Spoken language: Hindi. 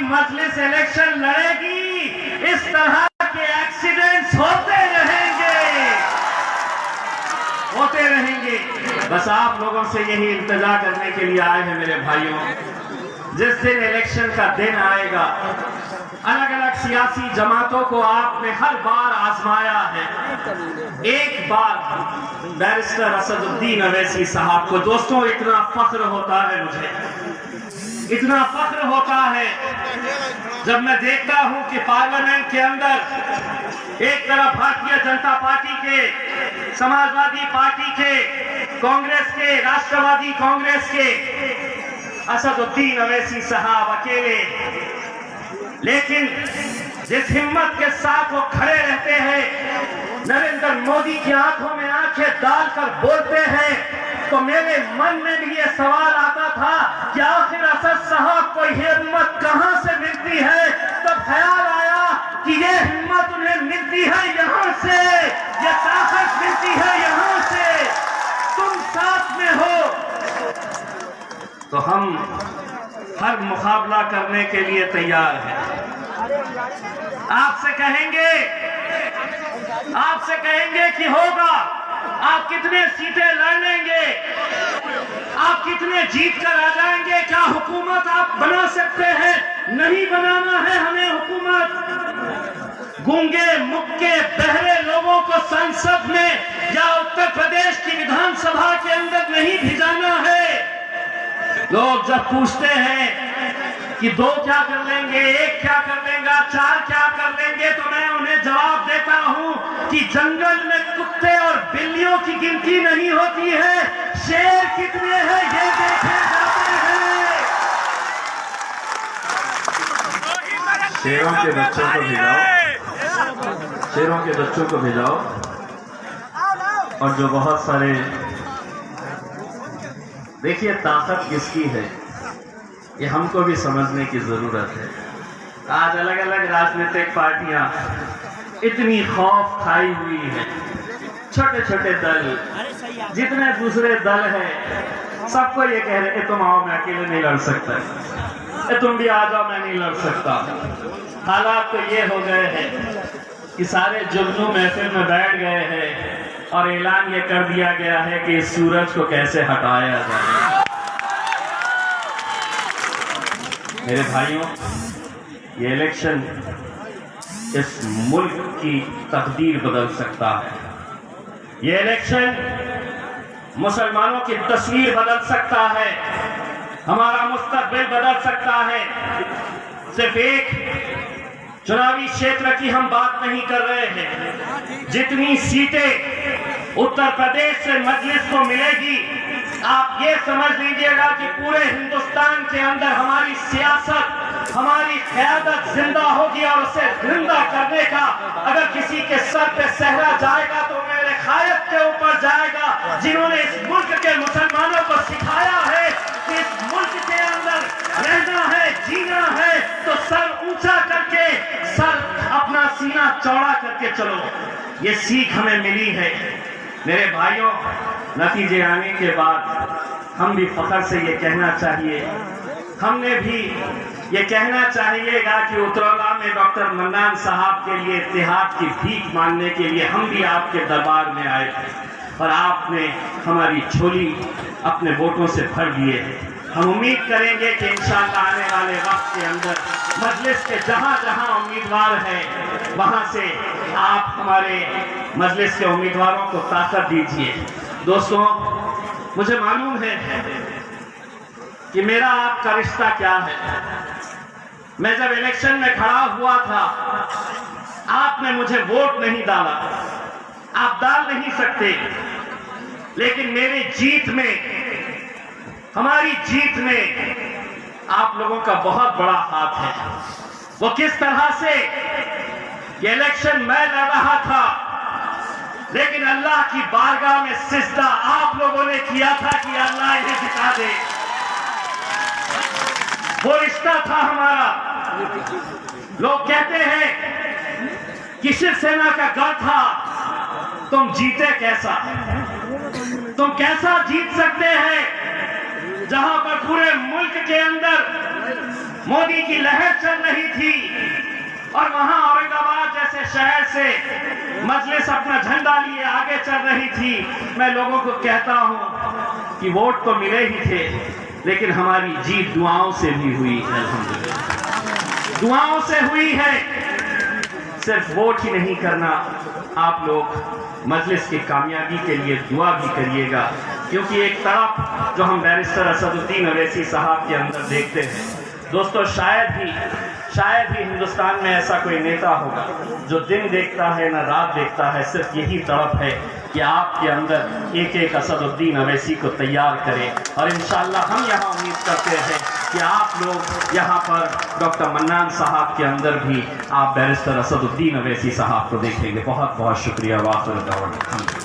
मजलिस इलेक्शन लड़ेगी, इस तरह के एक्सीडेंट्स होते रहेंगे। बस आप लोगों से यही इल्तिजा करने के लिए आए हैं मेरे भाइयों, जिस दिन इलेक्शन का दिन आएगा, अलग अलग सियासी जमातों को आपने हर बार आजमाया है। एक बार बैरिस्टर असदुद्दीन अवैसी साहब को, दोस्तों इतना फख्र होता है मुझे, इतना फख्र होता है जब मैं देखता हूं कि पार्लियामेंट के अंदर एक तरफ भारतीय जनता पार्टी के, समाजवादी पार्टी के, कांग्रेस के, राष्ट्रवादी कांग्रेस के असदुद्दीन अवैसी साहब अकेले, लेकिन जिस हिम्मत के साथ वो खड़े रहते हैं, नरेंद्र मोदी की आंखों में आंखें डालकर बोलते हैं, तो मेरे मन में भी ये सवाल आता था कि आखिर असद साहब को हिम्मत कहां से मिलती है। तब ख्याल आया कि ये हिम्मत उन्हें मिलती है यहां से, ये ताकत मिलती है यहां से। तुम साथ में हो तो हम हर मुकाबला करने के लिए तैयार हैं। आपसे कहेंगे कि होगा, आप कितने सीटें लड़ लेंगे, आप कितने जीत कर आ जाएंगे, क्या हुकूमत आप बना सकते हैं? नहीं बनाना है हमें हुकूमत। गूंगे मुक्के बहरे लोगों को संसद में या उत्तर प्रदेश की विधानसभा के अंदर नहीं भिजाना है। लोग जब पूछते हैं कि 2 क्या कर लेंगे, 1 क्या कर लेंगे, 4 क्या कर लेंगे, तो मैं उन्हें जवाब देता हूं कि जंगल में कुत्ते और बिल्लियों की गिनती नहीं होती है, शेर कितने हैं ये देखे जाते हैं। शेरों के बच्चों को भिजाओ, शेरों के बच्चों को भिजाओ, और जो बहुत सारे, देखिए ताकत किसकी है ये हमको भी समझने की जरूरत है। आज अलग अलग राजनीतिक पार्टियां इतनी खौफ खाई हुई हैं, छोटे छोटे दल, जितने दूसरे दल हैं, सबको ये कह रहे तुम आओ, मैं अकेले नहीं लड़ सकता, तुम भी आ जाओ, मैं नहीं लड़ सकता। हालात तो ये हो गए हैं कि सारे जुगनू महफिल में बैठ गए हैं और ऐलान ये कर दिया गया है कि इस सूरज को कैसे हटाया जाए। मेरे भाइयों, ये इलेक्शन इस मुल्क की तकदीर बदल सकता है। ये इलेक्शन मुसलमानों की तस्वीर बदल सकता है, हमारा मुस्तकबिल बदल सकता है। सिर्फ एक चुनावी क्षेत्र की हम बात नहीं कर रहे हैं, जितनी सीटें उत्तर प्रदेश से मजलिस को मिलेगी, आप ये समझ लीजिएगा कि पूरे हिंदुस्तान के अंदर हमारी सियासत, हमारी क़यादत जिंदा होगी। और उसे जिंदा करने का अगर किसी के सर पे सहरा जाएगा तो मेरे कायद के ऊपर जाएगा, जिन्होंने इस मुल्क के मुसलमानों को सिखाया है कि इस मुल्क के अंदर रहना है, जीना है, तो सर ऊंचा करके, सर अपना सीना चौड़ा करके चलो। ये सीख हमें मिली है मेरे भाइयों। नतीजे आने के बाद हम भी फख्र से ये कहना चाहिए, हमने भी ये कहना चाहिएगा कि उतरौला में डॉक्टर मन्नान साहब के लिए इत्तेहाद की भीख मांगने के लिए हम भी आपके दरबार में आए और आपने हमारी झोली अपने वोटों से भर दिए। हम उम्मीद करेंगे कि इंशाअल्लाह आने वाले वक्त के अंदर मजलिस के जहां जहां उम्मीदवार हैं, वहां से आप हमारे मजलिस के उम्मीदवारों को ताकत दीजिए। दोस्तों, मुझे मालूम है कि मेरा आपका रिश्ता क्या है। मैं जब इलेक्शन में खड़ा हुआ था, आपने मुझे वोट नहीं डाला, आप डाल नहीं सकते, लेकिन मेरी जीत में, हमारी जीत में आप लोगों का बहुत बड़ा हाथ है। वो किस तरह से कि इलेक्शन मैं लड़ रहा था, लेकिन अल्लाह की बारगाह में सिजदा आप लोगों ने किया था कि अल्लाह इन्हें जिता दे। वो रिश्ता था हमारा। लोग कहते हैं कि शिवसेना का गढ़ था, तुम जीते कैसा? तुम कैसा जीत सकते हैं जहां पर पूरे मुल्क के अंदर मोदी की लहर चल रही थी और वहां औरंगाबाद जैसे शहर से मजलिस अपना झंडा लिए आगे चल रही थी। मैं लोगों को कहता हूं कि वोट तो मिले ही थे, लेकिन हमारी जीत दुआओं से भी हुई है। अल्हम्दुलिल्लाह दुआओं से हुई है। सिर्फ वोट ही नहीं करना, आप लोग मजलिस की कामयाबी के लिए दुआ भी करिएगा, क्योंकि एक तड़प जो हम बैरिस्टर असदुद्दीन अवैसी साहब के अंदर देखते हैं दोस्तों, शायद ही हिंदुस्तान में ऐसा कोई नेता होगा जो दिन देखता है ना रात देखता है। सिर्फ यही तड़प है कि आपके अंदर एक एक असदुद्दीन अवैसी को तैयार करें। और इंशाअल्लाह हम यहाँ उम्मीद करते हैं कि आप लोग यहाँ पर डॉक्टर मन्नान साहब के अंदर भी आप बैरिस्टर असदुद्दीन अवैसी साहब को देखेंगे। बहुत बहुत शुक्रिया। वाखिर दावत।